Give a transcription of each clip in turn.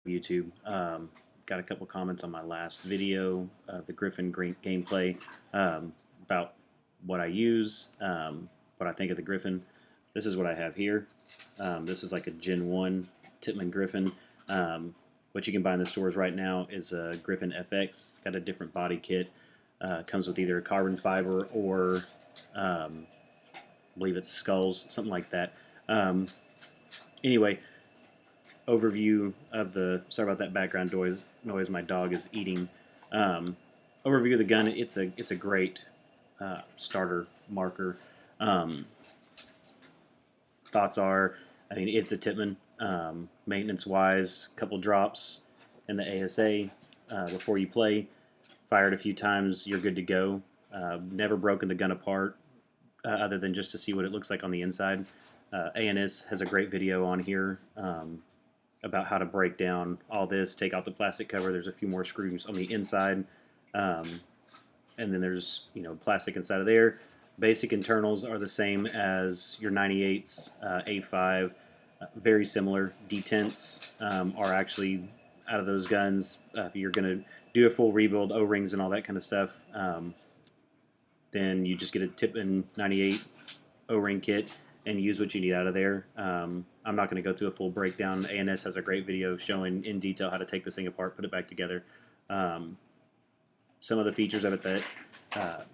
YouTube. Got a couple comments on my last video, the Gryphon gameplay, about what I use, what I think of the Gryphon. This is what I have here. This is like a Gen 1 Titman Gryphon. What you can buy in the stores right now is a Gryphon FX. It's got a different body kit. Comes with either carbon fiber or I believe it's skulls, something like that. Anyway, overview of the, sorry about that background noise, my dog is eating. Overview of the gun, it's a great starter marker. Thoughts are, I mean, it's a Titman. Maintenance wise, couple drops in the ASA before you play, fired a few times, you're good to go. Never broken the gun apart other than just to see what it looks like on the inside. ANS has a great video on here about how to break down all this, take out the plastic cover. There's a few more screws on the inside, and then there's plastic inside of there. Basic internals are the same as your 98s, A5, very similar. Detents are actually out of those guns. If you're going to do a full rebuild, O-rings and all that kind of stuff, then you just get a Titman 98 O-ring kit and use what you need out of there. I'm not going to go through a full breakdown. ANS has a great video showing in detail how to take this thing apart, put it back together. Some of the features of it that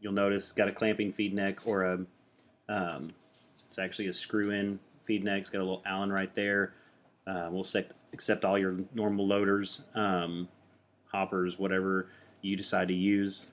you'll notice, got a clamping feed neck or a, it's actually a screw-in feed neck. It's got a little Allen right there. We'll accept all your normal loaders, hoppers, whatever you decide to use.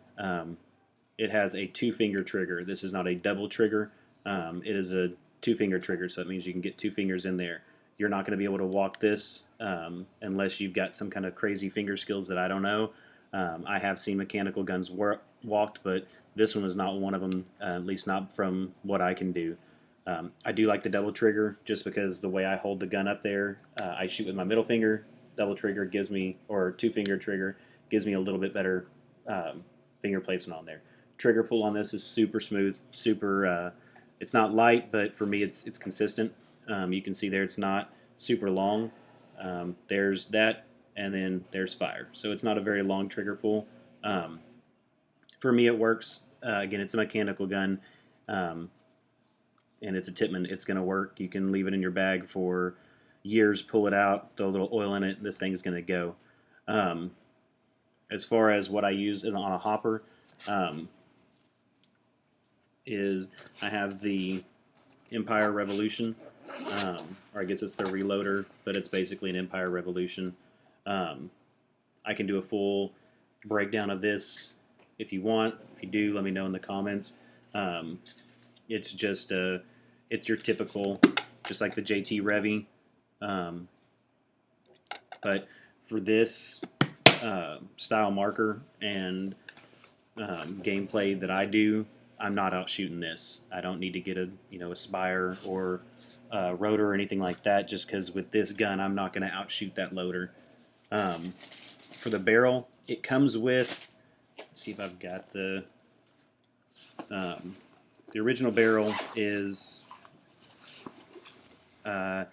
It has a 2-finger trigger. This is not a double trigger. It is a 2-finger trigger, so that means you can get 2 fingers in there. You're not going to be able to walk this unless you've got some kind of crazy finger skills that I don't know. I have seen mechanical guns walked, but this one is not one of them, at least not from what I can do. I do like the double trigger just because the way I hold the gun up there, I shoot with my middle finger. Double trigger gives me, or 2-finger trigger, gives me a little bit better finger placement on there. Trigger pull on this is super smooth, super. It's not light, but for me, it's consistent. You can see there, it's not super long. There's that, and then there's fire. So it's not a very long trigger pull. For me, it works. Again, it's a mechanical gun, and it's a Titman. It's going to work. You can leave it in your bag for years, pull it out, throw a little oil in it. This thing's going to go. As far as what I use on a hopper, is I have the Empire Revolution, or I guess it's the Reloader, but it's basically an Empire Revolution. I can do a full breakdown of this if you want. If you do, let me know in the comments. It's just it's your typical, just like the JT Revy, but for this style marker and gameplay that I do, I'm not out shooting this. I don't need to get a a Spire or a rotor or anything like that, just because with this gun I'm not going to outshoot that loader. For the barrel, it comes with, let's see if I've got the original barrel is, I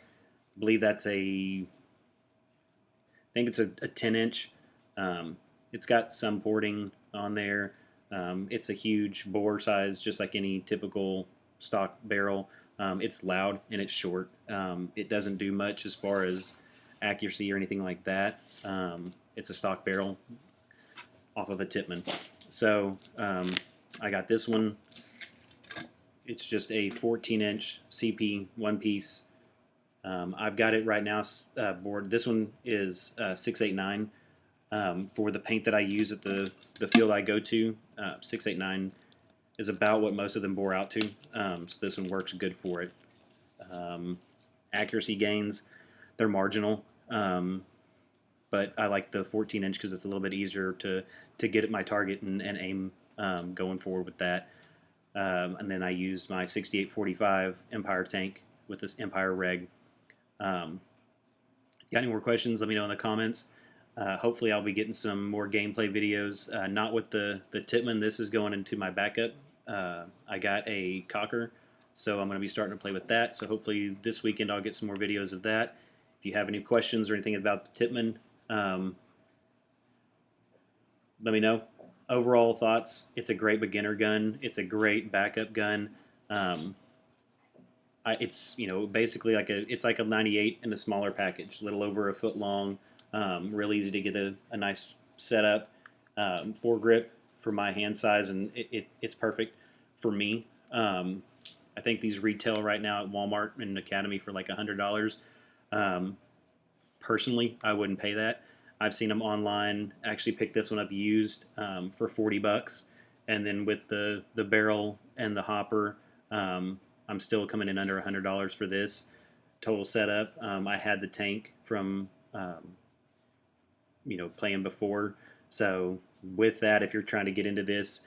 believe that's I think it's a 10-inch. It's got some porting on there. It's a huge bore size, just like any typical stock barrel. It's loud and it's short. It doesn't do much as far as accuracy or anything like that. It's a stock barrel off of a Titman. So I got this one. It's just a 14-inch CP one-piece. I've got it right now bored. This one is 689. For the paint that I use at the field I go to, 689 is about what most of them bore out to. So this one works good for it. Accuracy gains, they're marginal, but I like the 14-inch because it's a little bit easier to get at my target and aim going forward with that. And then I use my 6845 Empire tank with this Empire reg. Got any more questions? Let me know in the comments. Hopefully I'll be getting some more gameplay videos, not with the Titman. This is going into my backup. I got a Cocker, so I'm going to be starting to play with that. So hopefully this weekend I'll get some more videos of that. If you have any questions or anything about the Tippmann, let me know. Overall thoughts, it's a great beginner gun. It's a great backup gun. Um, it's basically it's like a 98 in a smaller package, a little over a foot long. Real easy to get a nice setup, foregrip for my hand size, and it's perfect for me. I think these retail right now at Walmart and Academy for like $100. Um, Personally, I wouldn't pay that. I've seen them online. Actually, picked this one up used for $40, and then with the barrel and the hopper, I'm still coming in under $100 for this total setup. I had the tank from playing before, so with that, if you're trying to get into this,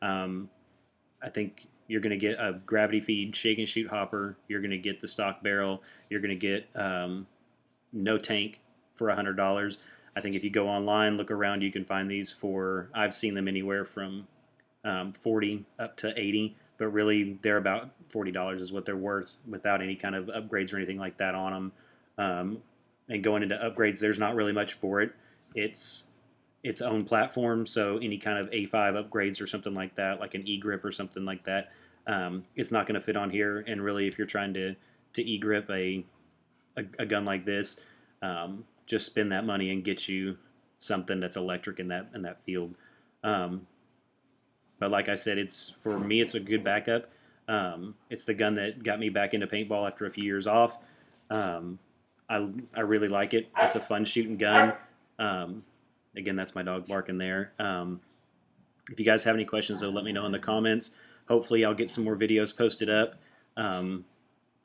I think you're going to get a gravity feed shake and shoot hopper. You're going to get the stock barrel. You're going to get no tank for $100. I think if you go online, look around, you can find these for. I've seen them anywhere from 40 up to 80, but really they're about $40 is what they're worth without any kind of upgrades or anything like that on them. And going into upgrades, there's not really much for it. It's its own platform, so any kind of A5 upgrades or something like that, like an E-grip or something like that, it's not going to fit on here. And really, if you're trying to E-grip a gun like this, just spend that money and get you something that's electric in that field. But like I said, for me, it's a good backup. It's the gun that got me back into paintball after a few years off. I really like it. It's a fun shooting gun. Again, that's my dog barking there. If you guys have any questions, though, let me know in the comments. Hopefully, I'll get some more videos posted up.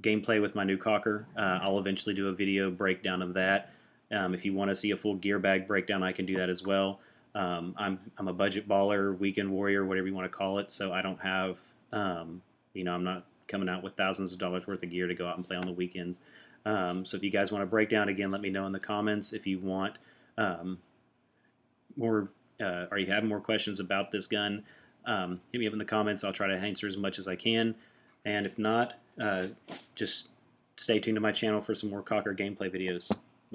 Gameplay with my new cocker. I'll eventually do a video breakdown of that. If you want to see a full gear bag breakdown, I can do that as well. I'm a budget baller, weekend warrior, whatever you want to call it. So I don't have, I'm not coming out with thousands of dollars worth of gear to go out and play on the weekends. So if you guys want to break down, again, let me know in the comments. If you want more, or you have more questions about this gun, hit me up in the comments. I'll try to answer as much as I can. And if not, just stay tuned to my channel for some more cocker gameplay videos.